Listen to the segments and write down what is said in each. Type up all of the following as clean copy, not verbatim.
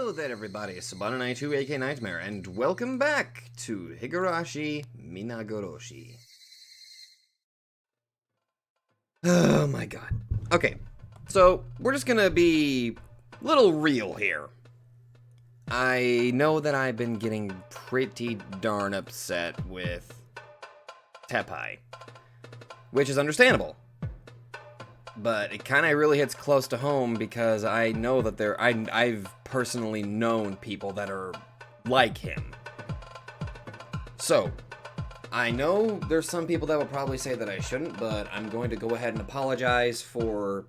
Hello there everybody, Sabana92 aka Nightmare, and welcome back to Higurashi Minagoroshi. Oh my god. Okay, so we're just gonna be a little real here. I know that I've been getting pretty darn upset with Tepai, which is understandable. But it kind of really hits close to home because I know that I've personally known people that are like him. So, I know there's some people that will probably say that I shouldn't, but I'm going to go ahead and apologize for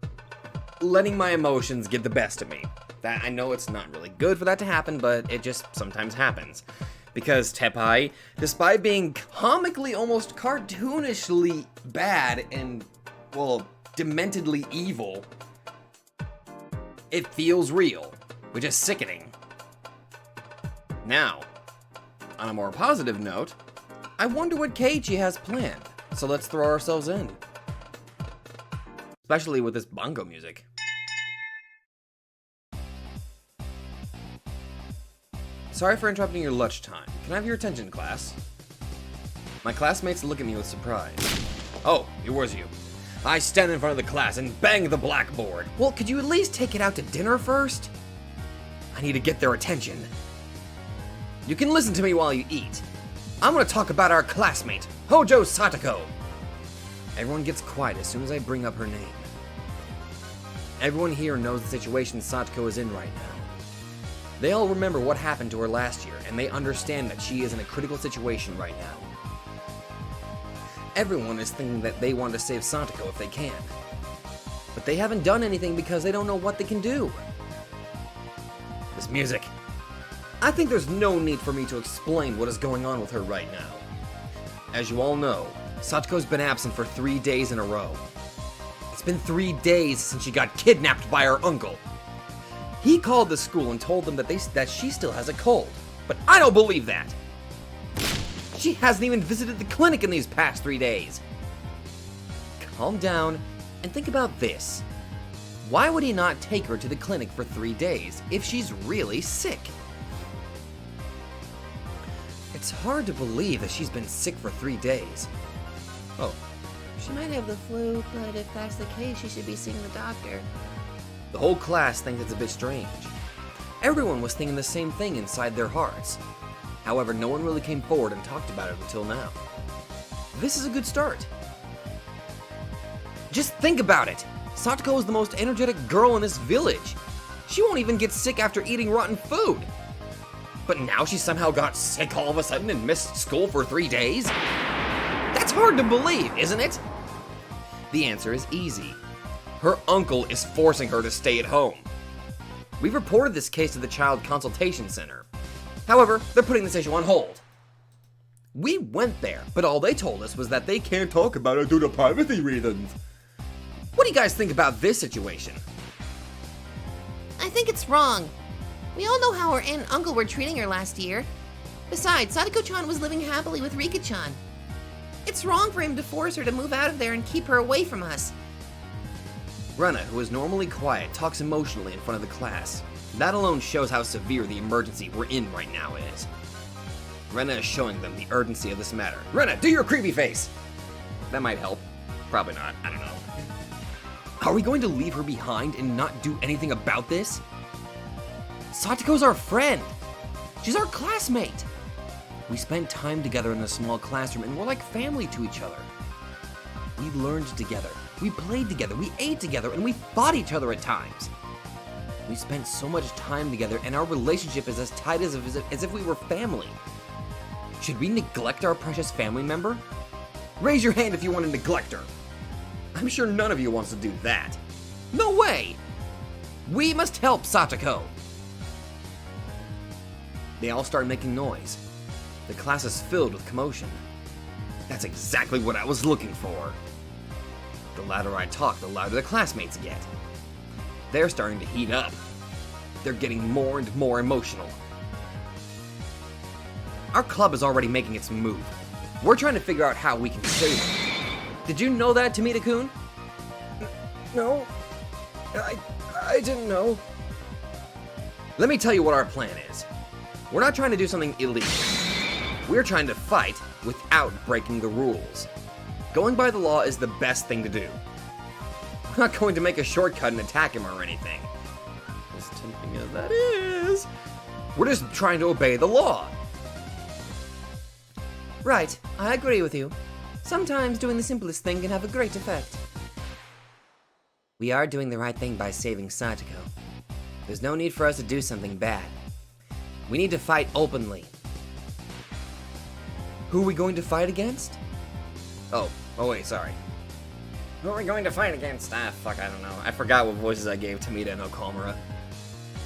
letting my emotions get the best of me. That I know it's not really good for that to happen, but it just sometimes happens. Because Tepai, despite being comically, almost cartoonishly bad and, well, dementedly evil, it feels real, which is sickening. Now, on a more positive note, I wonder what KEIICHI has planned, so let's throw ourselves in. Especially with this bongo music. Sorry for interrupting your lunchtime. Can I have your attention, class? My classmates look at me with surprise. Oh, it was you. I stand in front of the class and bang the blackboard. Well, could you at least take it out to dinner first? I need to get their attention. You can listen to me while you eat. I'm gonna talk about our classmate, Hojo Satoko. Everyone gets quiet as soon as I bring up her name. Everyone here knows the situation Satoko is in right now. They all remember what happened to her last year, and they understand that she is in a critical situation right now. Everyone is thinking that they want to save Satoko if they can. But they haven't done anything because they don't know what they can do. This music. I think there's no need for me to explain what is going on with her right now. As you all know, Satoko's been absent for 3 days in a row. It's been 3 days since she got kidnapped by her uncle. He called the school and told them that she still has a cold. But I don't believe that. She hasn't even visited the clinic in these past 3 days. Calm down and think about this. Why would he not take her to the clinic for 3 days if she's really sick? It's hard to believe that she's been sick for 3 days. Oh. She might have the flu, but if that's the case, she should be seeing the doctor. The whole class thinks it's a bit strange. Everyone was thinking the same thing inside their hearts. However, no one really came forward and talked about it until now. This is a good start. Just think about it. Satoko is the most energetic girl in this village. She won't even get sick after eating rotten food. But now she somehow got sick all of a sudden and missed school for 3 days? That's hard to believe, isn't it? The answer is easy. Her uncle is forcing her to stay at home. We've reported this case to the Child Consultation Center. However, they're putting this issue on hold. We went there, but all they told us was that they can't talk about it due to privacy reasons. What do you guys think about this situation? I think it's wrong. We all know how her aunt and uncle were treating her last year. Besides, Sadako-chan was living happily with Rika-chan. It's wrong for him to force her to move out of there and keep her away from us. Rena, who is normally quiet, talks emotionally in front of the class. That alone shows how severe the emergency we're in right now is. Rena is showing them the urgency of this matter. Rena, do your creepy face! That might help. Probably not, I don't know. Are we going to leave her behind and not do anything about this? Satoko's our friend. She's our classmate. We spent time together in a small classroom and we're like family to each other. We learned together, we played together, we ate together, and we fought each other at times. We spent so much time together and our relationship is as tight as if we were family. Should we neglect our precious family member? Raise your hand if you want to neglect her. I'm sure none of you wants to do that. No way! We must help Satoko. They all start making noise. The class is filled with commotion. That's exactly what I was looking for. The louder I talk, the louder the classmates get. They're starting to heat up. They're getting more and more emotional. Our club is already making its move. We're trying to figure out how we can save her. Did you know that, Tomita-kun? No, I didn't know. Let me tell you what our plan is. We're not trying to do something illegal. We're trying to fight without breaking the rules. Going by the law is the best thing to do. We're not going to make a shortcut and attack him or anything. As tempting as that is, we're just trying to obey the law. Right, I agree with you. Sometimes doing the simplest thing can have a great effect. We are doing the right thing by saving Satoko. There's no need for us to do something bad. We need to fight openly. Who are we going to fight against? Oh wait, sorry. Who are we going to fight against? I don't know. I forgot what voices I gave Tomita and Okamura.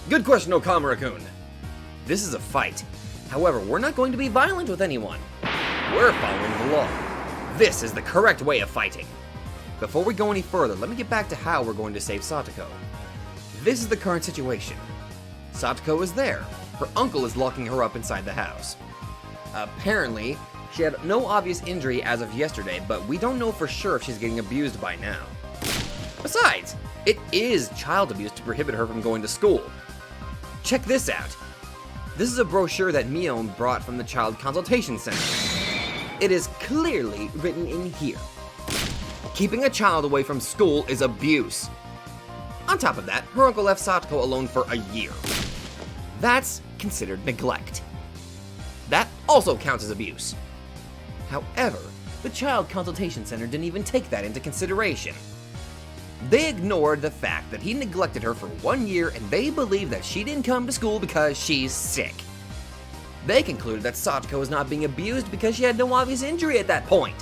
Good question, Okamura-kun. This is a fight. However, we're not going to be violent with anyone. We're following the law. This is the correct way of fighting. Before we go any further, let me get back to how we're going to save Satoko. This is the current situation. Satoko is there. Her uncle is locking her up inside the house. Apparently, she had no obvious injury as of yesterday, but we don't know for sure if she's getting abused by now. Besides, it is child abuse to prohibit her from going to school. Check this out. This is a brochure that Mion brought from the Child Consultation Center. It is clearly written in here. Keeping a child away from school is abuse. On top of that, her uncle left Satoko alone for a year. That's considered neglect. That also counts as abuse. However, the Child Consultation Center didn't even take that into consideration. They ignored the fact that he neglected her for 1 year, and they believe that she didn't come to school because she's sick. They concluded that Satoko was not being abused because she had no obvious injury at that point.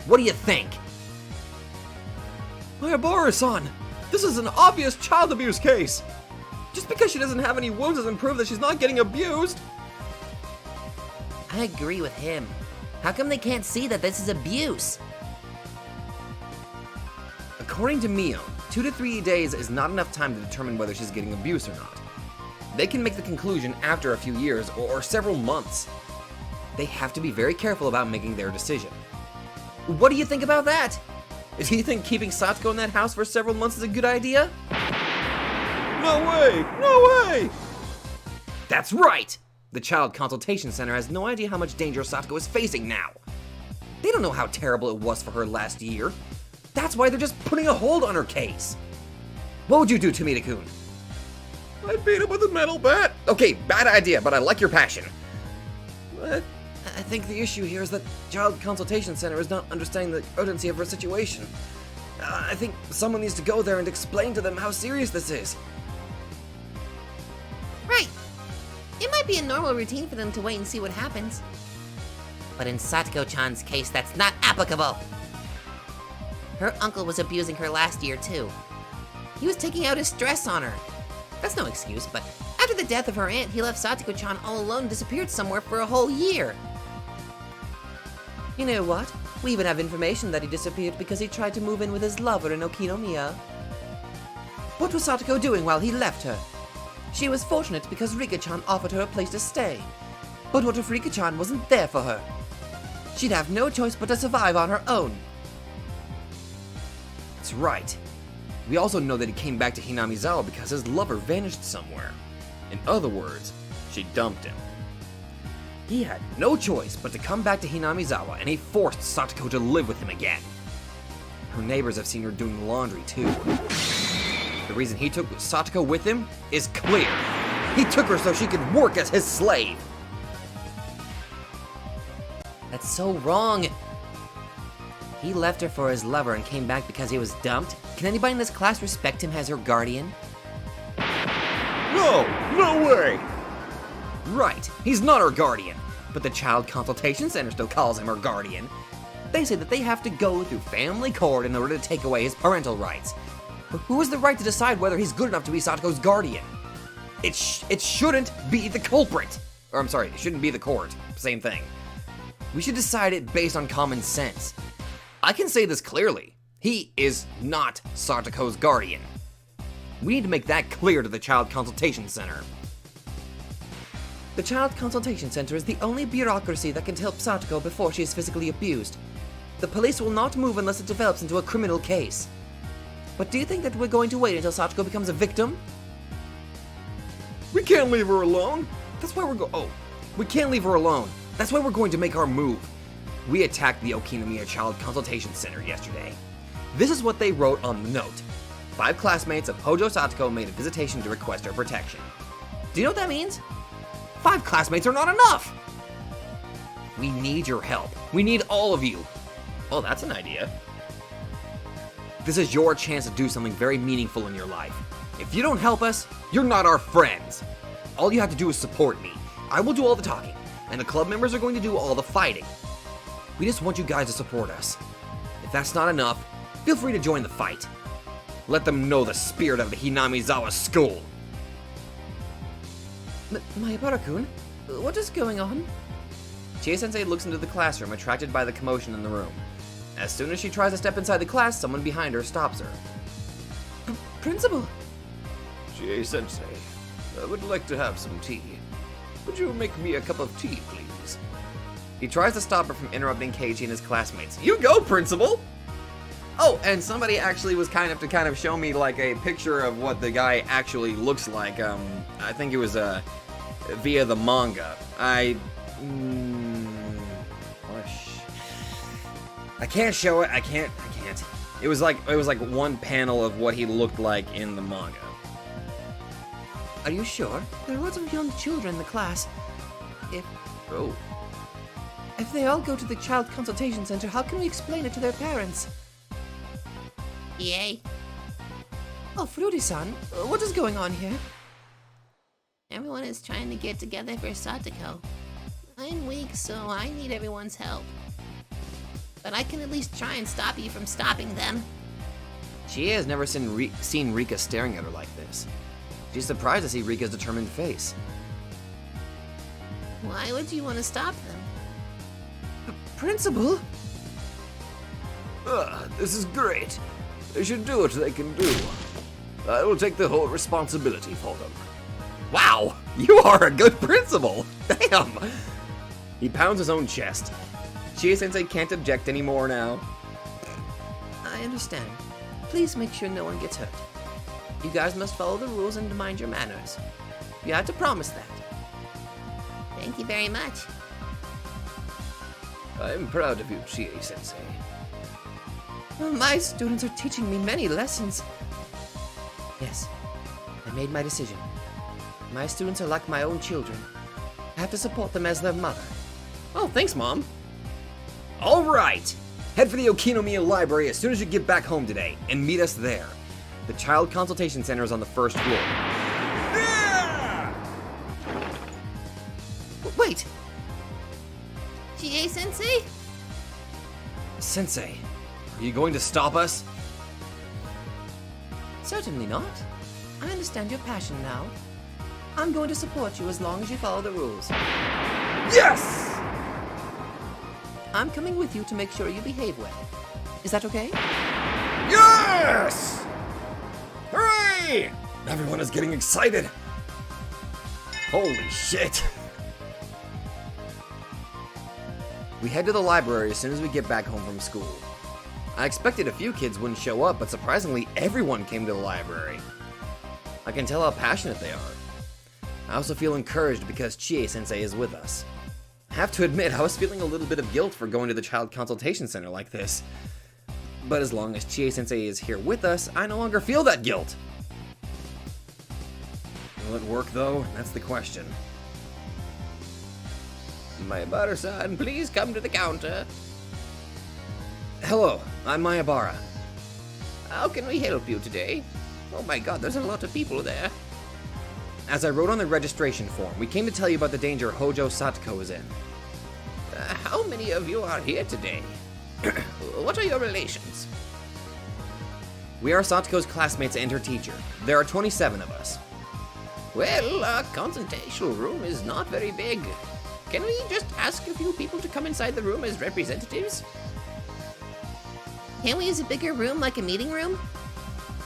What do you think? Mayabara-san, this is an obvious child abuse case. Just because she doesn't have any wounds doesn't prove that she's not getting abused. I agree with him. How come they can't see that this is abuse? According to Mion, 2 to 3 days is not enough time to determine whether she's getting abused or not. They can make the conclusion after a few years or several months. They have to be very careful about making their decision. What do you think about that? Do you think keeping Satoko in that house for several months is a good idea? No way! No way! That's right! The Child Consultation Center has no idea how much danger Satoko is facing now. They don't know how terrible it was for her last year. That's why they're just putting a hold on her case. What would you do, Tomita-kun? I'd beat him with a metal bat. Okay, bad idea, but I like your passion. What? I think the issue here is that Child Consultation Center is not understanding the urgency of her situation. I think someone needs to go there and explain to them how serious this is. Right. It might be a normal routine for them to wait and see what happens. But in Satoko-chan's case, that's not applicable. Her uncle was abusing her last year, too. He was taking out his stress on her. That's no excuse, but after the death of her aunt, he left Satoko-chan all alone and disappeared somewhere for a whole year. You know what? We even have information that he disappeared because he tried to move in with his lover in Okinomiya. What was Satoko doing while he left her? She was fortunate because Rika-chan offered her a place to stay. But what if Rika-chan wasn't there for her? She'd have no choice but to survive on her own. That's right. We also know that he came back to Hinamizawa because his lover vanished somewhere. In other words, she dumped him. He had no choice but to come back to Hinamizawa, and he forced Satoko to live with him again. Her neighbors have seen her doing laundry too. The reason he took Satoko with him is clear. He took her so she could work as his slave. That's so wrong. He left her for his lover and came back because he was dumped? Can anybody in this class respect him as her guardian? No! No way! Right, he's not her guardian, but the Child Consultation Center still calls him her guardian. They say that they have to go through family court in order to take away his parental rights. But who has the right to decide whether he's good enough to be Satoko's guardian? It shouldn't be the culprit. Or I'm sorry, it shouldn't be the court. Same thing. We should decide it based on common sense. I can say this clearly. He is not Satoko's guardian. We need to make that clear to the Child Consultation Center. The Child Consultation Center is the only bureaucracy that can help Satoko before she is physically abused. The police will not move unless it develops into a criminal case. But do you think that we're going to wait until Satoko becomes a victim? We can't leave her alone. That's why we can't leave her alone. That's why we're going to make our move. We attacked the Okinomiya Child Consultation Center yesterday. This is what they wrote on the note. 5 classmates of Hojo Satoko made a visitation to request our protection. Do you know what that means? 5 classmates are not enough! We need your help. We need all of you. Oh, that's an idea. This is your chance to do something very meaningful in your life. If you don't help us, you're not our friends. All you have to do is support me. I will do all the talking, and the club members are going to do all the fighting. We just want you guys to support us. If that's not enough, feel free to join the fight. Let them know the spirit of the Hinamizawa school. Mayabara-kun, what is going on? Chie-sensei looks into the classroom, attracted by the commotion in the room. As soon as she tries to step inside the class, someone behind her stops her. Principal! Chie-sensei, I would like to have some tea. Would you make me a cup of tea, please? He tries to stop her from interrupting Keiichi and his classmates. You go, principal! Oh, and somebody actually was kind of show me like a picture of what the guy actually looks like. I think it was via the manga. I can't show it. I can't. It was like one panel of what he looked like in the manga. Are you sure? There are lots of young children in the class. If they all go to the Child Consultation Center, how can we explain it to their parents? Yay. Oh, Fruity-san, what is going on here? Everyone is trying to get together for Satoko. I'm weak, so I need everyone's help. But I can at least try and stop you from stopping them. Chie has never seen Rika staring at her like this. She's surprised to see Rika's determined face. Why would you want to stop them? Principal? This is great. They should do what they can do. I will take the whole responsibility for them. Wow, you are a good principal. Damn. He pounds his own chest. Chie-sensei can't object anymore now. I understand. Please make sure no one gets hurt. You guys must follow the rules and mind your manners. You have to promise that. Thank you very much. I'm proud of you, Chie-sensei. My students are teaching me many lessons. Yes, I made my decision. My students are like my own children. I have to support them as their mother. Oh, thanks, Mom. All right. Head for the Okinomiya Library as soon as you get back home today, and meet us there. The Child Consultation Center is on the first floor. Wait! Chie-sensei? Sensei, are you going to stop us? Certainly not. I understand your passion now. I'm going to support you as long as you follow the rules. Yes! I'm coming with you to make sure you behave well. Is that okay? Yes! Hooray! Everyone is getting excited. Holy shit. We head to the library as soon as we get back home from school. I expected a few kids wouldn't show up, but surprisingly everyone came to the library. I can tell how passionate they are. I also feel encouraged because Chie-sensei is with us. I have to admit, I was feeling a little bit of guilt for going to the Child Consultation Center like this. But as long as Chie-sensei is here with us, I no longer feel that guilt. Will it work though? That's the question. Mayabara-san, please come to the counter. Hello, I'm Mayabara. How can we help you today? Oh my god, there's a lot of people there. As I wrote on the registration form, we came to tell you about the danger Hojo Satoko is in. How many of you are here today? What are your relations? We are Satoko's classmates and her teacher. There are 27 of us. Well, our concentration room is not very big. Can we just ask a few people to come inside the room as representatives? Can't we use a bigger room, like a meeting room?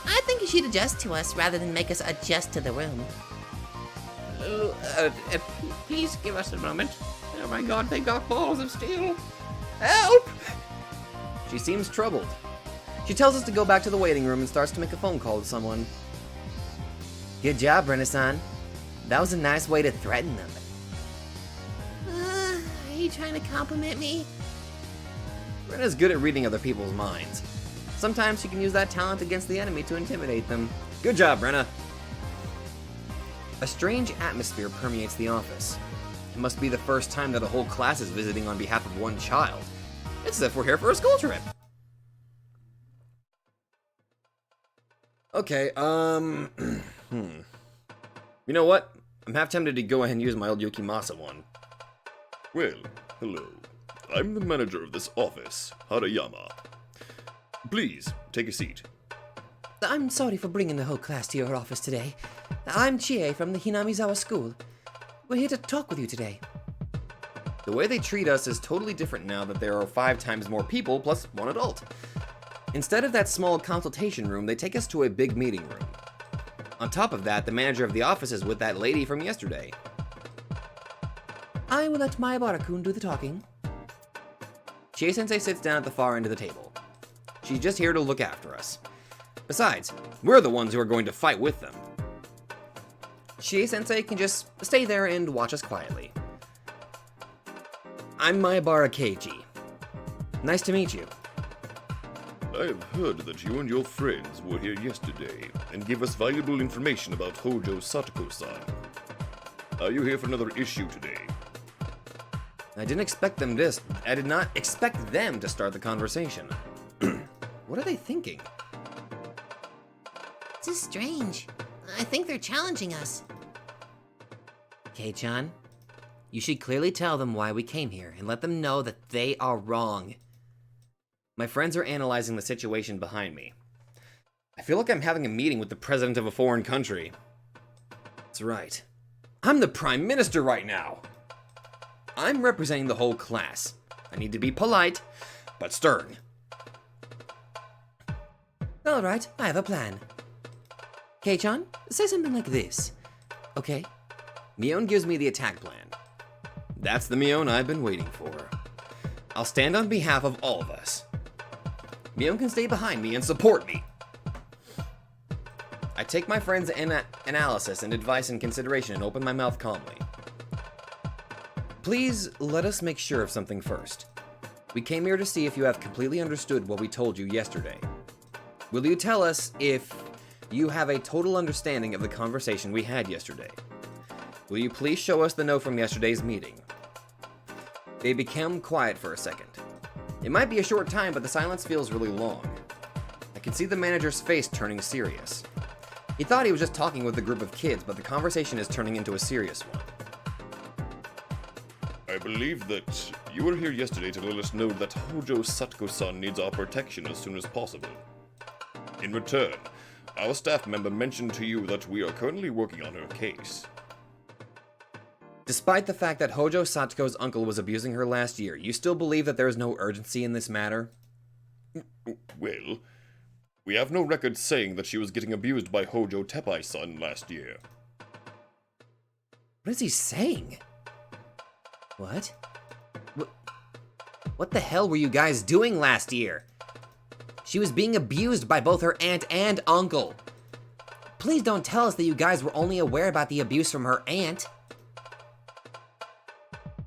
I think you should adjust to us rather than make us adjust to the room. Please give us a moment. Oh my god, they got balls of steel. Help! She seems troubled. She tells us to go back to the waiting room and starts to make a phone call to someone. Good job, Brenna-san. That was a nice way to threaten them. Are you trying to compliment me? Brenna's good at reading other people's minds. Sometimes she can use that talent against the enemy to intimidate them. Good job, Brenna. A strange atmosphere permeates the office. It must be the first time that a whole class is visiting on behalf of one child. It's as if we're here for a school trip. Okay, You know what? I'm half tempted to go ahead and use my old Yukimasa one. Well, hello. I'm the manager of this office, Harayama. Please, take a seat. I'm sorry for bringing the whole class to your office today. I'm Chie from the Hinamizawa School. We're here to talk with you today. The way they treat us is totally different now that there are 5 times more people plus 1 adult. Instead of that small consultation room, they take us to a big meeting room. On top of that, the manager of the office is with that lady from yesterday. I will let Maebara-kun do the talking. Chie-sensei sits down at the far end of the table. She's just here to look after us. Besides, we're the ones who are going to fight with them. Chie-sensei can just stay there and watch us quietly. I'm Maebara Keiichi. Nice to meet you. I have heard that you and your friends were here yesterday and gave us valuable information about Hojo Satoko-san. Are you here for another issue today? I did not expect them to start the conversation. What are they thinking? This is strange. I think they're challenging us. Kei-chan, you should clearly tell them why we came here and let them know that they are wrong. My friends are analyzing the situation behind me. I feel like I'm having a meeting with the president of a foreign country. That's right. I'm the prime minister right now. I'm representing the whole class. I need to be polite, but stern. Alright, I have a plan. Kei-chan, say something like this. Okay? Mion gives me the attack plan. That's the Mion I've been waiting for. I'll stand on behalf of all of us. Mion can stay behind me and support me. I take my friend's analysis and advice in consideration and open my mouth calmly. Please let us make sure of something first. We came here to see if you have completely understood what we told you yesterday. Will you tell us if you have a total understanding of the conversation we had yesterday? Will you please show us the note from yesterday's meeting? They become quiet for a second. It might be a short time, but the silence feels really long. I can see the manager's face turning serious. He thought he was just talking with a group of kids, but the conversation is turning into a serious one. I believe that you were here yesterday to let us know that Hojo Satoko-san needs our protection as soon as possible. In return, our staff member mentioned to you that we are currently working on her case. Despite the fact that Hojo Satoko's uncle was abusing her last year, you still believe that there is no urgency in this matter? Well, we have no record saying that she was getting abused by Hojo Tepai-san last year. What is he saying? What? What the hell were you guys doing last year? She was being abused by both her aunt and uncle. Please don't tell us that you guys were only aware about the abuse from her aunt.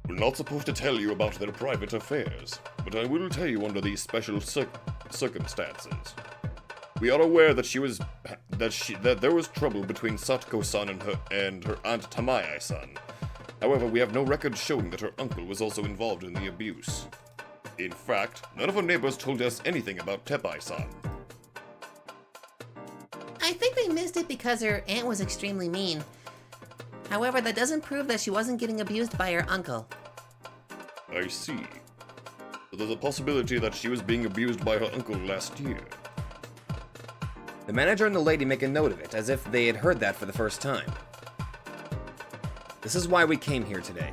We're not supposed to tell you about their private affairs, but I will tell you under these special circumstances. We are aware that that there was trouble between Satoko-san and her aunt Tamae-san. However, we have no record showing that her uncle was also involved in the abuse. In fact, none of her neighbors told us anything about Tepai-san. I think they missed it because her aunt was extremely mean. However, that doesn't prove that she wasn't getting abused by her uncle. I see. So there's a possibility that she was being abused by her uncle last year. The manager and the lady make a note of it, as if they had heard that for the first time. This is why we came here today.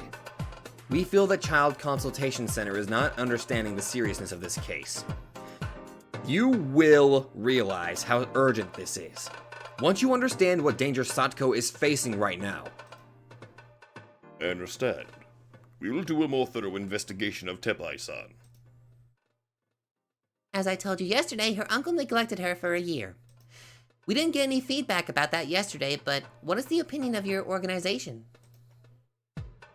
We feel that Child Consultation Center is not understanding the seriousness of this case. You will realize how urgent this is once you understand what danger Satoko is facing right now. I understand. We will do a more thorough investigation of Tepai-san. As I told you yesterday, her uncle neglected her for a year. We didn't get any feedback about that yesterday, but what is the opinion of your organization?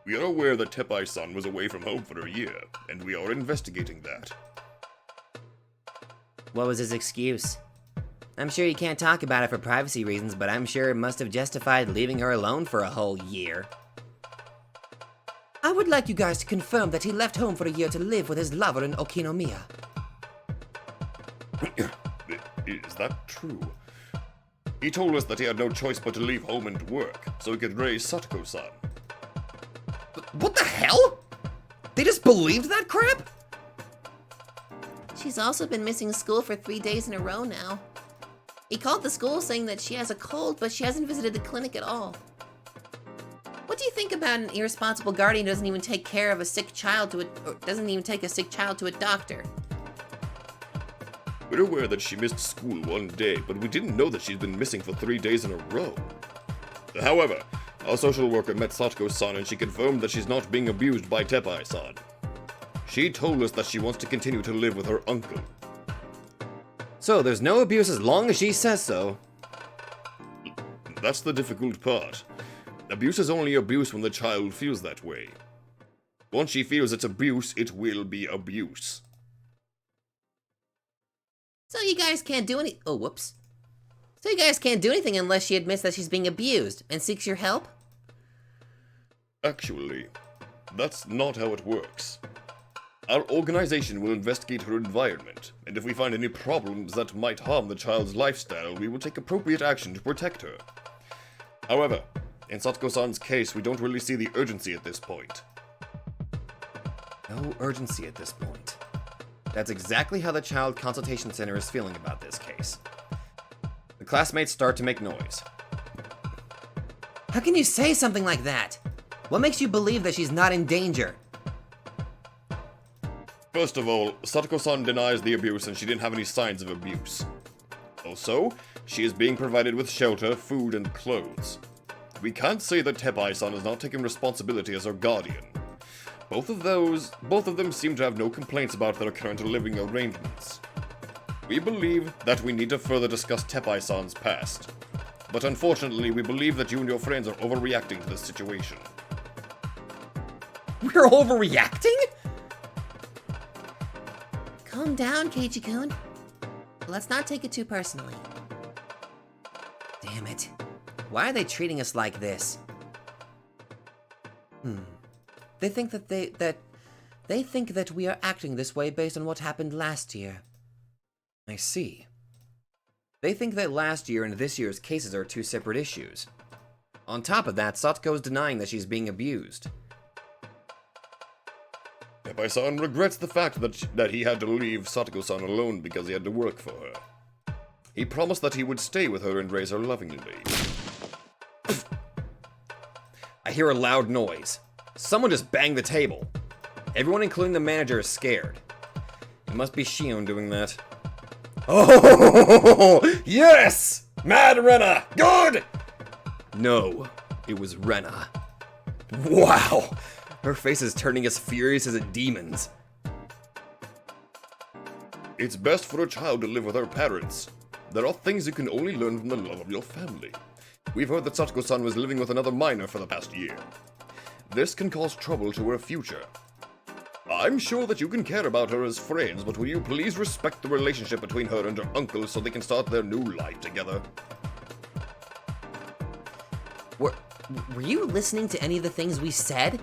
We are aware that Tepai-san was away from home for a year, and we are investigating that. What was his excuse? I'm sure you can't talk about it for privacy reasons, but I'm sure it must have justified leaving her alone for a whole year. I would like you guys to confirm that he left home for a year to live with his lover in Okinomiya. Is that true? He told us that he had no choice but to leave home and work, so he could raise Satoko-san. What the hell? They just believed that crap? She's also been missing school for 3 days in a row now. He called the school saying that she has a cold, but she hasn't visited the clinic at all. What do you think about an irresponsible guardian who doesn't even take care of a sick child or doesn't even take a sick child to a doctor? We're aware that she missed school one day, but we didn't know that she's been missing for 3 days in a row. However, our social worker met Satoko-san and she confirmed that she's not being abused by Tepai-san. She told us that she wants to continue to live with her uncle. So there's no abuse as long as she says so. That's the difficult part. Abuse is only abuse when the child feels that way. Once she feels it's abuse, it will be abuse. So you guys can't do any- oh, whoops. So you guys can't do anything unless she admits that she's being abused and seeks your help? Actually, that's not how it works. Our organization will investigate her environment, and if we find any problems that might harm the child's lifestyle, we will take appropriate action to protect her. However, in Satoko-san's case, we don't really see the urgency at this point. No urgency at this point. That's exactly how the Child Consultation Center is feeling about this case. The classmates start to make noise. How can you say something like that? What makes you believe that she's not in danger? First of all, Satoko-san denies the abuse and she didn't have any signs of abuse. Also, she is being provided with shelter, food, and clothes. We can't say that Tepai-san is not taking responsibility as her guardian. Both of them seem to have no complaints about their current living arrangements. We believe that we need to further discuss Tepai-san's past. But unfortunately, we believe that you and your friends are overreacting to this situation. We're overreacting? Calm down, Keiichi-kun. Let's not take it too personally. Damn it. Why are they treating us like this? They think that they think that we are acting this way based on what happened last year. I see. They think that last year and this year's cases are two separate issues. On top of that, Satoko's denying that she's being abused. Tepai-san regrets the fact that he had to leave Satoko-san alone because he had to work for her. He promised that he would stay with her and raise her lovingly. I hear a loud noise. Someone just banged the table. Everyone, including the manager, is scared. It must be Shion doing that. Oh, yes! Mad Rena! Good! No, it was Rena. Wow! Her face is turning as furious as a demon's. It's best for a child to live with her parents. There are things you can only learn from the love of your family. We've heard that Satoko-san was living with another minor for the past year. This can cause trouble to her future. I'm sure that you can care about her as friends, but will you please respect the relationship between her and her uncle so they can start their new life together? Were you listening to any of the things we said?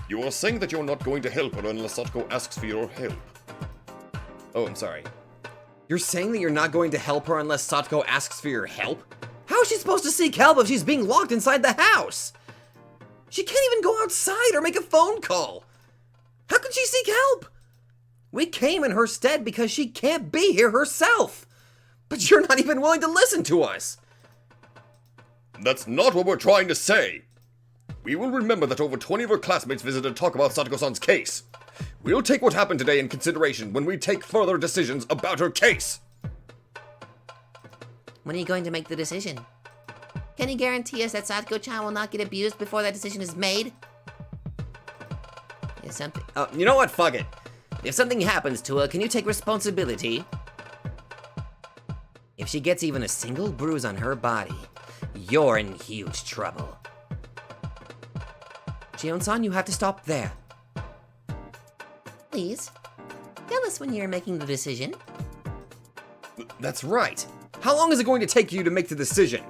You are saying that you're not going to help her unless Satoko asks for your help. Oh, I'm sorry. You're saying that you're not going to help her unless Satoko asks for your help? How is she supposed to seek help if she's being locked inside the house? She can't even go outside or make a phone call. How can she seek help? We came in her stead because she can't be here herself. But you're not even willing to listen to us. That's not what we're trying to say. We will remember that over 20 of her classmates visited to talk about Satoko-san's case. We'll take what happened today in consideration when we take further decisions about her case. When are you going to make the decision? Can you guarantee us that Satoko-chan will not get abused before that decision is made? Is something... You know what? Fuck it. If something happens to her, can you take responsibility? If she gets even a single bruise on her body, you're in huge trouble. Jion-san, you have to stop there. Please, tell us when you're making the decision. That's right. How long is it going to take you to make the decision?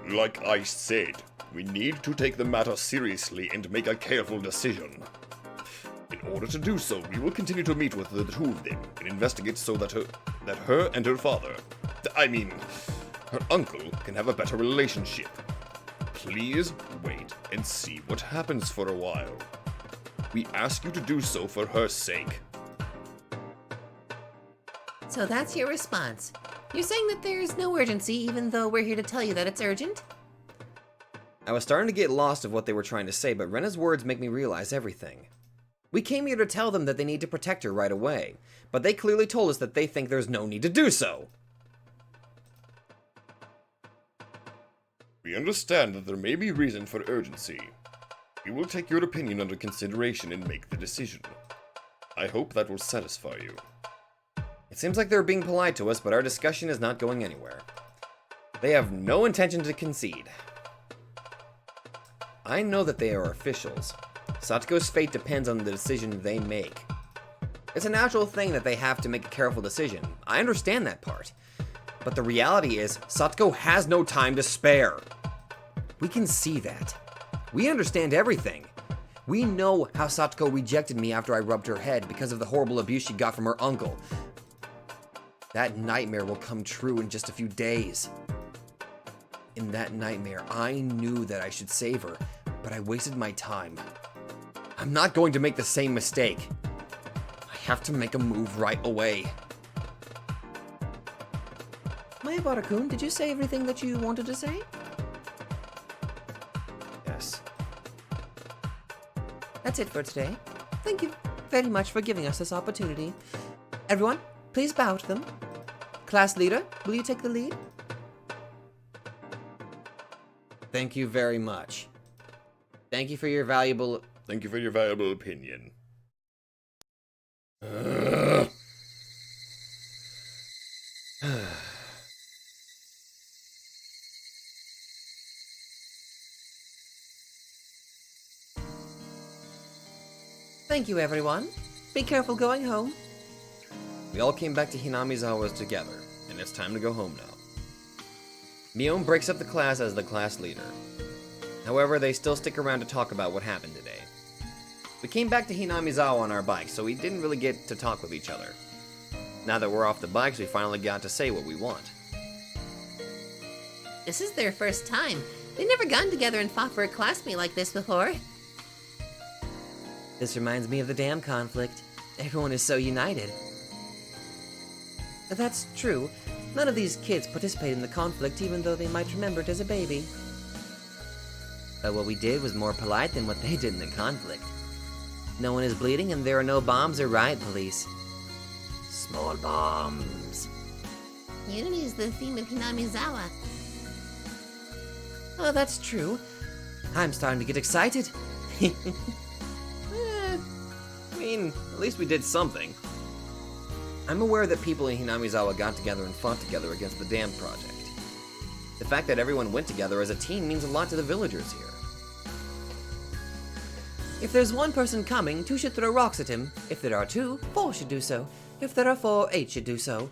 Like I said, we need to take the matter seriously and make a careful decision. In order to do so, we will continue to meet with the two of them and investigate so that her and her father, her uncle, can have a better relationship. Please wait and see what happens for a while. We ask you to do so for her sake. So that's your response. You're saying that there's no urgency, even though we're here to tell you that it's urgent? I was starting to get lost of what they were trying to say, but Rena's words make me realize everything. We came here to tell them that they need to protect her right away, but they clearly told us that they think there's no need to do so. We understand that there may be reason for urgency. We will take your opinion under consideration and make the decision. I hope that will satisfy you. It seems like they're being polite to us, but our discussion is not going anywhere. They have no intention to concede. I know that they are officials. Satoko's fate depends on the decision they make. It's a natural thing that they have to make a careful decision. I understand that part. But the reality is, Satoko has no time to spare. We can see that. We understand everything. We know how Satoko rejected me after I rubbed her head because of the horrible abuse she got from her uncle. That nightmare will come true in just a few days. In that nightmare, I knew that I should save her, but I wasted my time. I'm not going to make the same mistake. I have to make a move right away. Mayabara-kun, did you say everything that you wanted to say? Yes. That's it for today. Thank you very much for giving us this opportunity. Everyone, please bow to them. Class leader, will you take the lead? Thank you very much. Thank you for your valuable... Thank you for your valuable opinion. Thank you, everyone. Be careful going home. We all came back to Hinamizawa together, and it's time to go home now. Mion breaks up the class as the class leader. However, they still stick around to talk about what happened today. We came back to Hinamizawa on our bikes, so we didn't really get to talk with each other. Now that we're off the bikes, we finally got to say what we want. This is their first time. They've never gotten together and fought for a class meet like this before. This reminds me of the dam conflict. Everyone is so united. That's true. None of these kids participate in the conflict, even though they might remember it as a baby. But what we did was more polite than what they did in the conflict. No one is bleeding, and there are no bombs or riot police. Small bombs. Unity is the theme of Hinamizawa. Oh, that's true. I'm starting to get excited. I mean, at least we did something. I'm aware that people in Hinamizawa got together and fought together against the dam project. The fact that everyone went together as a team means a lot to the villagers here. If there's one person coming, 2 should throw rocks at him. If there are 2, 4 should do so. If there are 4, 8 should do so.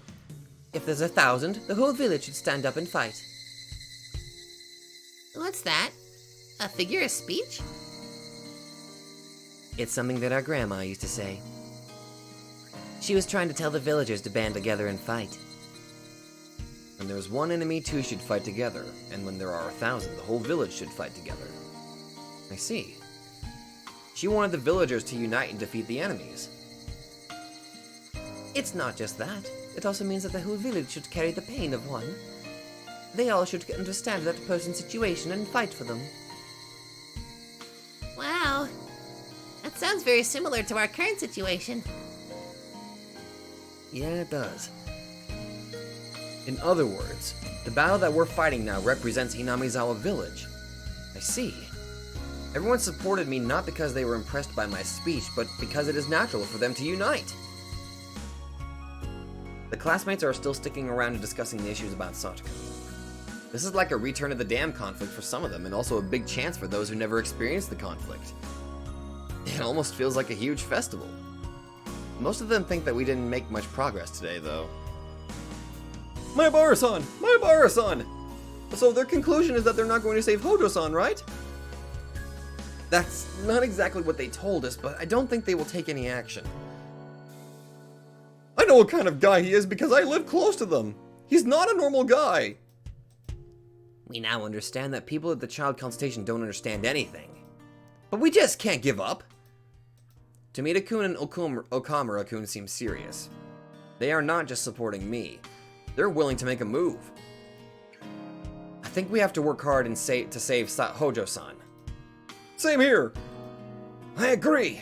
If there's 1,000, the whole village should stand up and fight. What's that? A figure of speech? It's something that our grandma used to say. She was trying to tell the villagers to band together and fight. When there's one enemy, 2 should fight together, and when there are 1,000, the whole village should fight together. I see. She wanted the villagers to unite and defeat the enemies. It's not just that. It also means that the whole village should carry the pain of one. They all should understand that person's situation and fight for them. Wow. That sounds very similar to our current situation. Yeah, it does. In other words, the battle that we're fighting now represents Hinamizawa Village. I see. Everyone supported me not because they were impressed by my speech, but because it is natural for them to unite. The classmates are still sticking around and discussing the issues about Satoko. This is like a return of the dam conflict for some of them, and also a big chance for those who never experienced the conflict. It almost feels like a huge festival. Most of them think that we didn't make much progress today, though. Maebara-san! Maebara-san! So their conclusion is that they're not going to save Hojo-san, right? That's not exactly what they told us, but I don't think they will take any action. I know what kind of guy he is because I live close to them. He's not a normal guy. We now understand that people at the child consultation don't understand anything. But we just can't give up. Tomita-kun and Okamura-kun seem serious. They are not just supporting me. They're willing to make a move. I think we have to work hard and to save Hojo-san. Same here. I agree.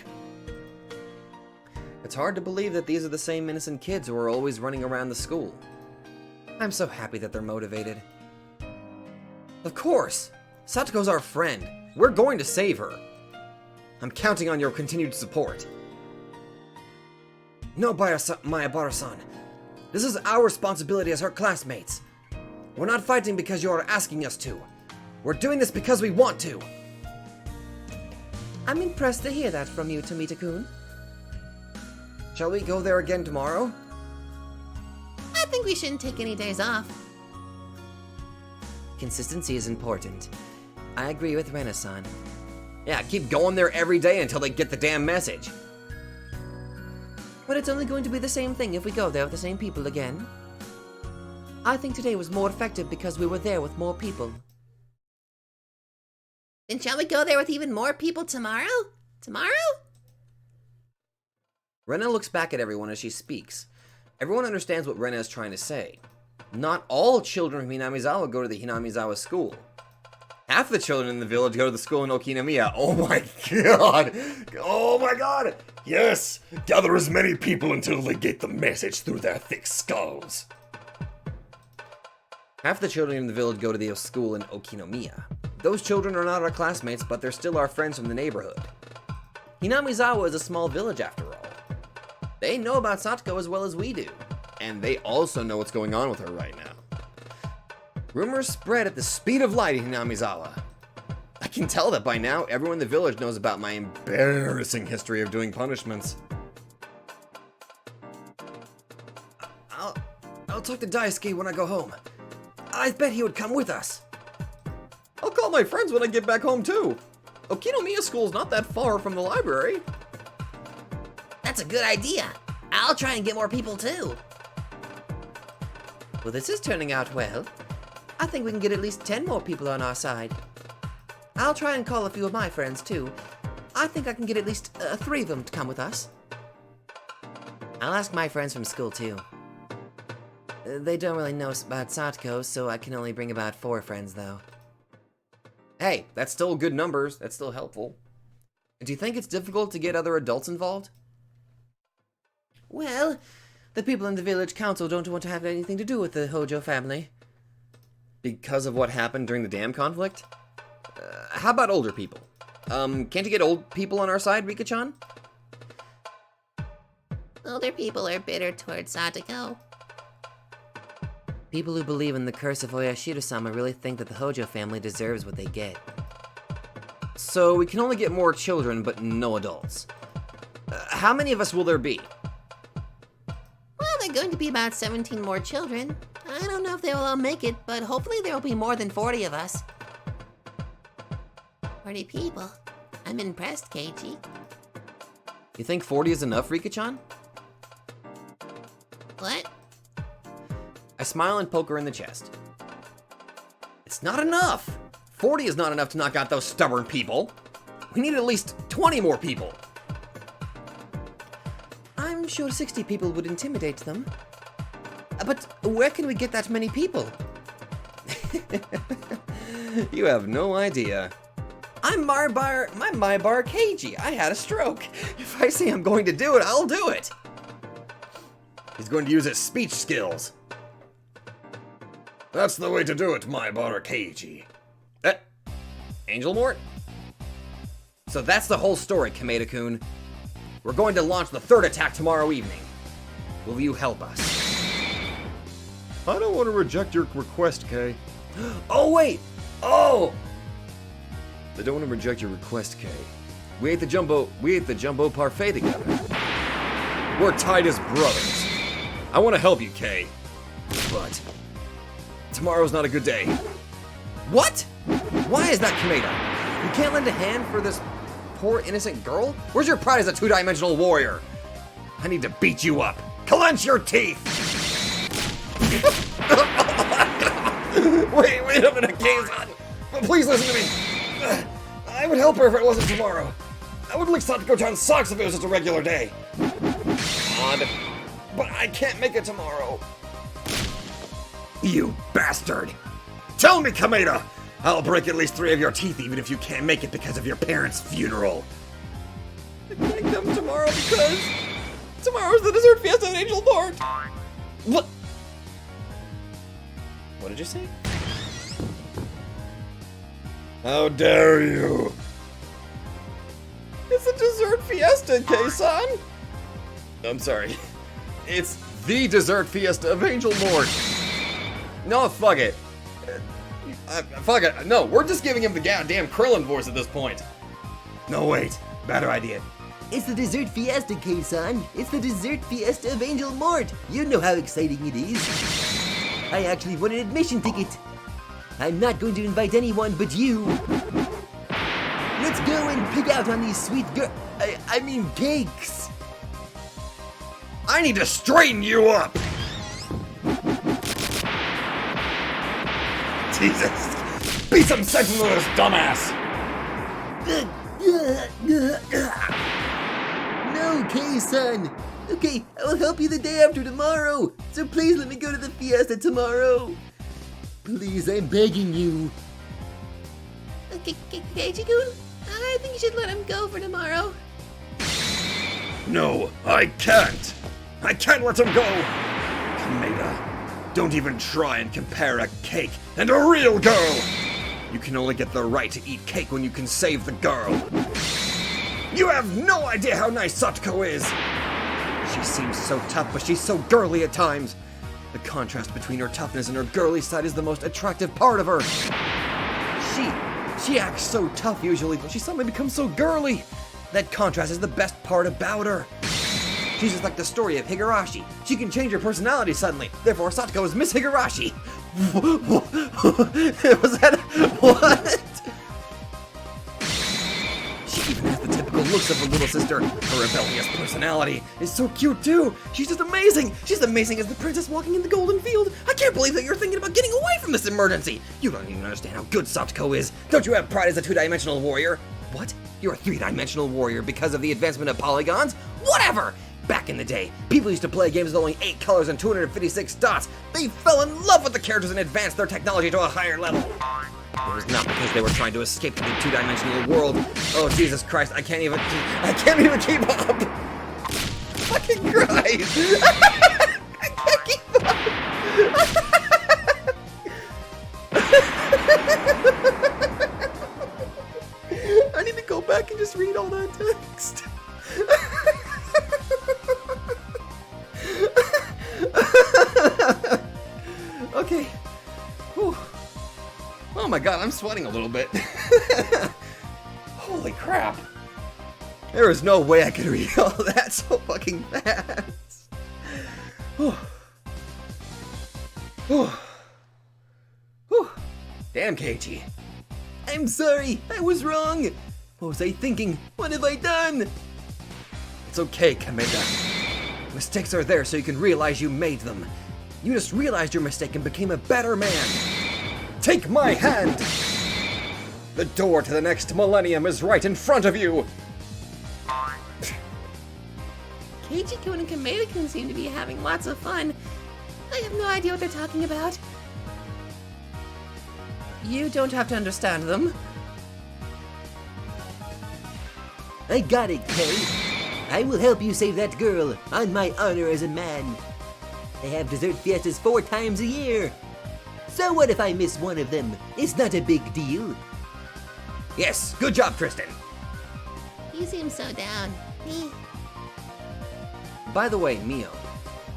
It's hard to believe that these are the same innocent kids who are always running around the school. I'm so happy that they're motivated. Of course! Satoko's our friend. We're going to save her. I'm counting on your continued support. No, Maebara-san. This is our responsibility as her classmates. We're not fighting because you are asking us to. We're doing this because we want to. I'm impressed to hear that from you, Tomita-kun. Shall we go there again tomorrow? I think we shouldn't take any days off. Consistency is important. I agree with Rena-san. Yeah, keep going there every day until they get the damn message. But it's only going to be the same thing if we go there with the same people again. I think today was more effective because we were there with more people. Then shall we go there with even more people tomorrow? Tomorrow? Rena looks back at everyone as she speaks. Everyone understands what Rena is trying to say. Not all children from Hinamizawa go to the Hinamizawa school. Half the children in the village go to the school in Okinomiya. Oh my god! Oh my god! Yes! Gather as many people until they get the message through their thick skulls. Half the children in the village go to the school in Okinomiya. Those children are not our classmates, but they're still our friends from the neighborhood. Hinamizawa is a small village after all. They know about Satoko as well as we do. And they also know what's going on with her right now. Rumors spread at the speed of light in Hinamizawa. I can tell that by now everyone in the village knows about my embarrassing history of doing punishments. I'll talk to Daisuke when I go home. I bet he would come with us. I'll call my friends when I get back home too. Okinomiya School's not that far from the library. That's a good idea. I'll try and get more people too. Well, this is turning out well. I think we can get at least 10 more people on our side. I'll try and call a few of my friends too. I think I can get at least 3 of them to come with us. I'll ask my friends from school too. They don't really know about Satoko, so I can only bring about 4 friends though. Hey, that's still good numbers. That's still helpful. Do you think it's difficult to get other adults involved? Well, the people in the village council don't want to have anything to do with the Hojo family. Because of what happened during the dam conflict? How about older people? Can't you get old people on our side, Rika-chan? Older people are bitter towards Satoko. People who believe in the curse of Oyashiro-sama really think that the Hojo family deserves what they get. So we can only get more children, but no adults. How many of us will there be? Well, there are going to be about 17 more children. I don't know if they will all make it, but hopefully there will be more than 40 of us. 40 people? I'm impressed, Keiichi. You think 40 is enough, Rika-chan? What? I smile and poke her in the chest. It's not enough! 40 is not enough to knock out those stubborn people. We need at least 20 more people. I'm sure 60 people would intimidate them. But where can we get that many people? You have no idea. I'm Maebara Keiji. I had a stroke. If I say I'm going to do it, I'll do it. He's going to use his speech skills. That's the way to do it, Maebara Keiji. Angel Mort? So that's the whole story, Kameda-kun. We're going to launch the 3rd attack tomorrow evening. Will you help us? I don't want to reject your request, Kay. Oh, wait! Oh! I don't want to reject your request, Kay. We ate the jumbo parfait together. We're tight as brothers. I want to help you, Kay. But tomorrow's not a good day. What? Why is that, Kameda? You can't lend a hand for this poor innocent girl? Where's your pride as a two-dimensional warrior? I need to beat you up. Clench your teeth! wait a minute, Kay-san. Please listen to me. I would help her if it wasn't tomorrow. I would lick Satoko-chan's socks if it was just a regular day. Odd, but I can't make it tomorrow. You bastard! Tell me, Kameda! I'll break at least 3 of your teeth even if you can't make it because of your parents' funeral. I can't come tomorrow because tomorrow's the dessert fiesta at Angel Mart. What? What did you say? How dare you? It's a dessert fiesta, Kay-san. I'm sorry. It's the dessert fiesta of Angel Mart. No, fuck it. Fuck it. No, we're just giving him the goddamn Krillin voice at this point. No, wait. Better idea. It's the dessert fiesta, Kay-san. It's the dessert fiesta of Angel Mart. You know how exciting it is. I actually won an admission ticket. I'm not going to invite anyone but you. Let's go and pick out on these sweet I mean cakes. I need to straighten you up. Jesus. Beat some sense into this dumbass. No, Kay-san. Okay, I will help you the day after tomorrow. So please let me go to the fiesta tomorrow. Please, I'm begging you. Keiichi-kun, I think you should let him go for tomorrow. No, I can't. I can't let him go. Kameda, don't even try and compare a cake and a real girl. You can only get the right to eat cake when you can save the girl. You have no idea how nice Satoko is. She seems so tough, but she's so girly at times. The contrast between her toughness and her girly side is the most attractive part of her. She acts so tough usually, but she suddenly becomes so girly. That contrast is the best part about her. She's just like the story of Higurashi. She can change her personality suddenly. Therefore, Satoko is Miss Higurashi. Was that what? She even has the typical looks of her little sister. Her rebellious personality is so cute too. She's just amazing. She's amazing as the princess walking in the golden field. I can't believe that you're thinking about getting away from this emergency. You don't even understand how good Satoko is. Don't you have pride as a two-dimensional warrior? What? You're a three-dimensional warrior because of the advancement of polygons? Whatever! Back in the day, people used to play games with only 8 colors and 256 dots. They fell in love with the characters and advanced their technology to a higher level. It was not because they were trying to escape the two-dimensional world. Oh, Jesus Christ, I can't even keep up. Fucking Christ. I can't keep up. I need to go back and just read all that text. Okay. Whew. Oh my god, I'm sweating a little bit. Holy crap. There is no way I could read all that so fucking fast. Whew. Whew. Whew. Damn, Keiichi. I'm sorry, I was wrong. What was I thinking? What have I done? It's okay, Kameda. Mistakes are there so you can realize you made them. You just realized your mistake and became a better man. Take my hand! The door to the next millennium is right in front of you! Keiichi-kun and Kameda-kun seem to be having lots of fun. I have no idea what they're talking about. You don't have to understand them. I got it, Kay. I will help you save that girl, on my honor as a man. They have dessert fiestas 4 times a year. So what if I miss one of them? It's not a big deal. Yes, good job, Tristan. You seem so down. By the way, Mio,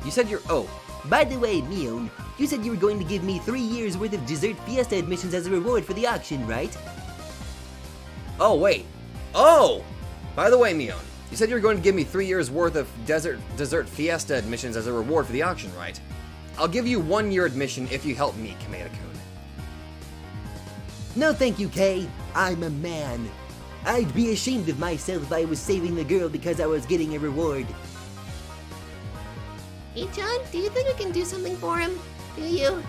you said you're... Oh, By the way, Mion, you said you were going to give me 3 years worth of dessert fiesta admissions as a reward for the auction, right? Oh, wait. Oh! By the way, Mion, you said you were going to give me 3 years worth of dessert fiesta admissions as a reward for the auction, right? I'll give you 1 year admission if you help me, Kameda-kun. No thank you, Kay. I'm a man. I'd be ashamed of myself if I was saving the girl because I was getting a reward. Hey, John, do you think we can do something for him? Do you?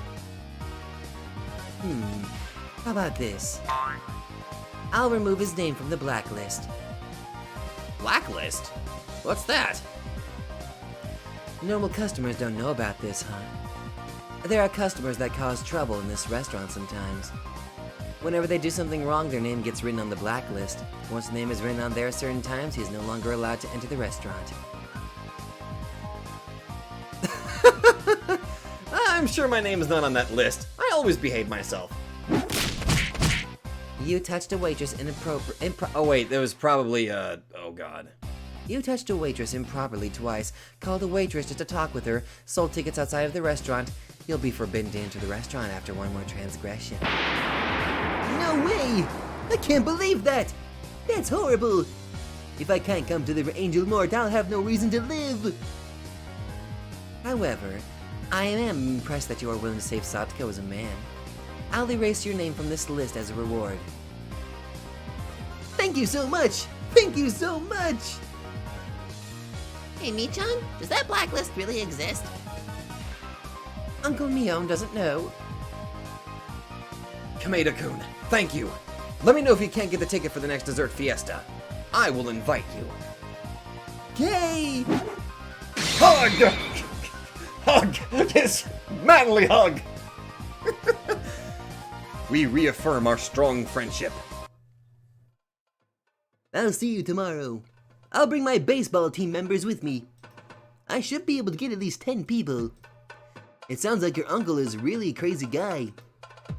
How about this? I'll remove his name from the blacklist. Blacklist? What's that? Normal customers don't know about this, huh? There are customers that cause trouble in this restaurant sometimes. Whenever they do something wrong, their name gets written on the blacklist. Once the name is written on there certain times, he is no longer allowed to enter the restaurant. I'm sure my name is not on that list. I always behave myself. You touched a waitress Oh wait, there was probably, oh god. You touched a waitress improperly twice, called a waitress just to talk with her, sold tickets outside of the restaurant. You'll be forbidden to enter the restaurant after 1 more transgression. No way! I can't believe that! That's horrible! If I can't come to the Angel Mort, I'll have no reason to live! However, I am impressed that you are willing to save Satoko as a man. I'll erase your name from this list as a reward. Thank you so much! Thank you so much! Hey, Michan, does that blacklist really exist? Uncle Mion doesn't know. Kameda-kun, thank you. Let me know if you can't get the ticket for the next dessert fiesta. I will invite you. Yay! Hug! Hug! Yes! Manly hug! We reaffirm our strong friendship. I'll see you tomorrow. I'll bring my baseball team members with me. I should be able to get at least 10 people. It sounds like your uncle is really a crazy guy.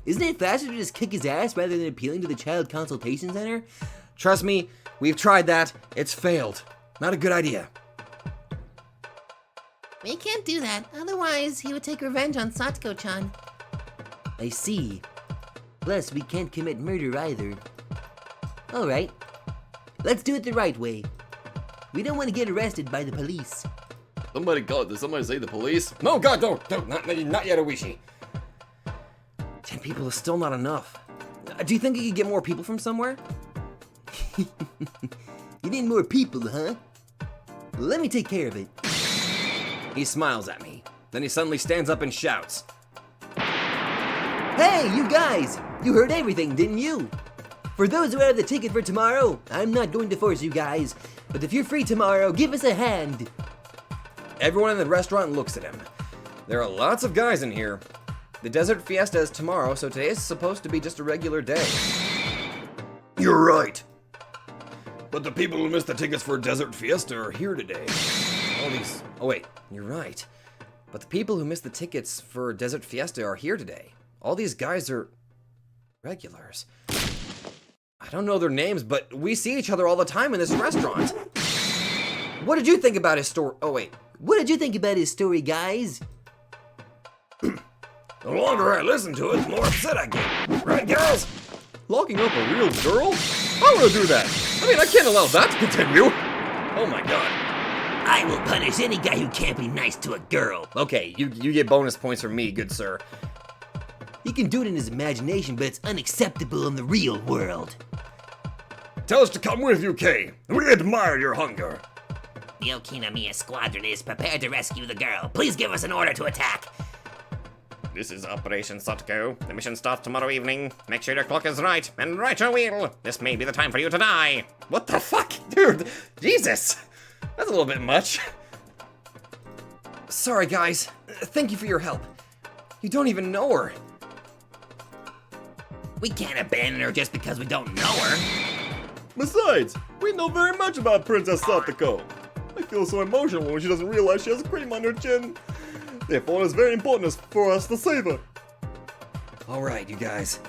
Isn't it faster to just kick his ass rather than appealing to the Child Consultation Center? Trust me, we've tried that. It's failed. Not a good idea. We can't do that, otherwise he would take revenge on Satoko-chan. I see. Plus, we can't commit murder either. Alright. Let's do it the right way. We don't want to get arrested by the police. Somebody God, did somebody say the police? No, God, no, not yet, Oishi. 10 people is still not enough. Do you think you could get more people from somewhere? You need more people, huh? Let me take care of it. He smiles at me. Then he suddenly stands up and shouts. Hey, you guys! You heard everything, didn't you? For those who have the ticket for tomorrow, I'm not going to force you guys, but if you're free tomorrow, give us a hand. Everyone in the restaurant looks at him. There are lots of guys in here. The desert fiesta is tomorrow, so today is supposed to be just a regular day. You're right. But the people who missed the tickets for Desert Fiesta are here today. Oh wait, you're right. But the people who missed the tickets for Desert Fiesta are here today. All these guys are regulars. I don't know their names, but we see each other all the time in this restaurant. What did you think about his story? Oh wait. What did you think about his story, guys? The longer I listen to it, the more upset I get. Right, girls? Locking up a real girl? How would I do that? I mean, I can't allow that to continue. Oh my god. I will punish any guy who can't be nice to a girl. Okay, you get bonus points from me, good sir. He can do it in his imagination, but it's unacceptable in the real world. Tell us to come with you, Kay. We admire your hunger. The Okinamiya squadron is prepared to rescue the girl. Please give us an order to attack. This is Operation Satoko. The mission starts tomorrow evening. Make sure your clock is right, and right your wheel. This may be the time for you to die. What the fuck? Dude, Jesus. That's a little bit much. Sorry, guys. Thank you for your help. You don't even know her. We can't abandon her just because we don't know her. Besides, we know very much about Princess Satoko. I feel so emotional when she doesn't realize she has cream on her chin. Therefore, it's very important for us to save her. All right, you guys.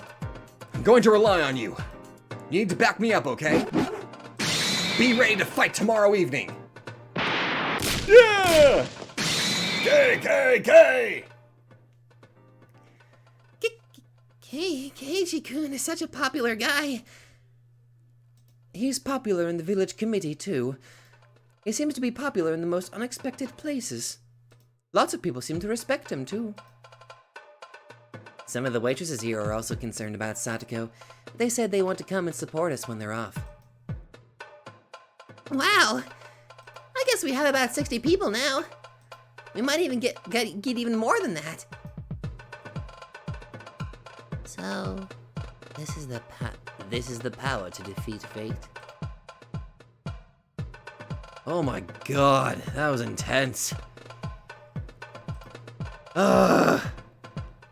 I'm going to rely on you. You need to back me up, okay? Be ready to fight tomorrow evening. Yeah! K! Keiichi-kun is such a popular guy. He's popular in the village committee, too. He seems to be popular in the most unexpected places. Lots of people seem to respect him, too. Some of the waitresses here are also concerned about Satoko. They said they want to come and support us when they're off. Wow. I guess we have about 60 people now. We might even get even more than that. So, this is the power to defeat fate. Oh my god, that was intense. It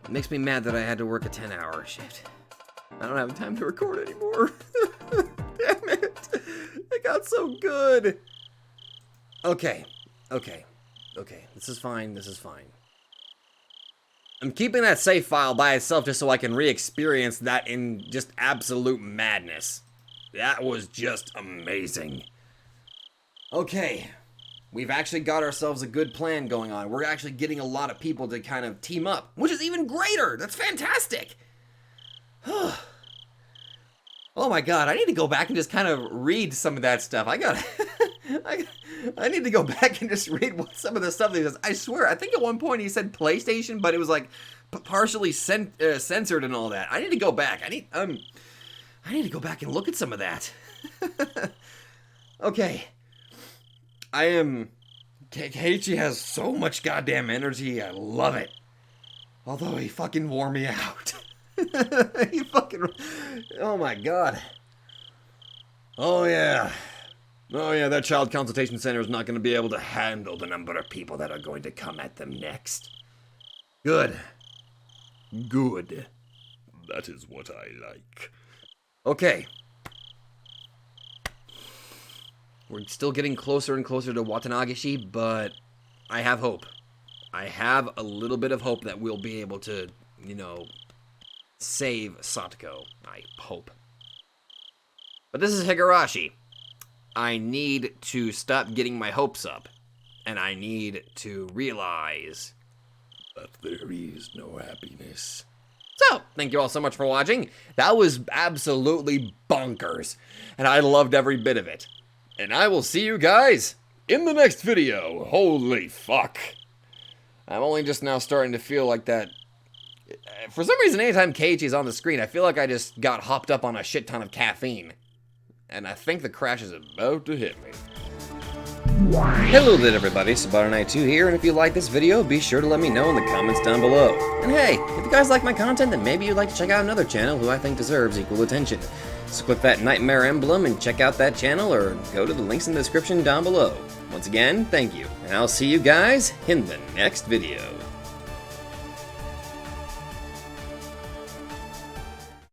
makes me mad that I had to work a 10-hour shift. I don't have time to record anymore. Damn it. It got so good. Okay. This is fine. I'm keeping that save file by itself just so I can re-experience that in just absolute madness. That was just amazing. Okay. We've actually got ourselves a good plan going on. We're actually getting a lot of people to kind of team up, which is even greater. That's fantastic. Oh my god, I need to go back and just kind of read some of that stuff. I need to go back and just read some of the stuff that he says. I swear, I think at one point he said PlayStation, but it was like partially censored and all that. I need to go back. I need to go back and look at some of that. Okay. Keiichi has so much goddamn energy. I love it. Although he fucking wore me out. Oh my god. Oh yeah, that child consultation center is not going to be able to handle the number of people that are going to come at them next. Good. That is what I like. Okay. We're still getting closer and closer to Watanagashi, but I have hope. I have a little bit of hope that we'll be able to, save Satoko. I hope. But this is Higurashi. I need to stop getting my hopes up. And I need to realize that there is no happiness. So, thank you all so much for watching. That was absolutely bonkers. And I loved every bit of it. And I will see you guys in the next video. Holy fuck. I'm only just now starting to feel like that. For some reason, anytime Keiichi's on the screen, I feel like I just got hopped up on a shit ton of caffeine. And I think the crash is about to hit me. Hello there everybody, Sabato92 here, and if you like this video, be sure to let me know in the comments down below. And hey, if you guys like my content, then maybe you'd like to check out another channel who I think deserves equal attention. So click that nightmare emblem and check out that channel, or go to the links in the description down below. Once again, thank you, and I'll see you guys in the next video.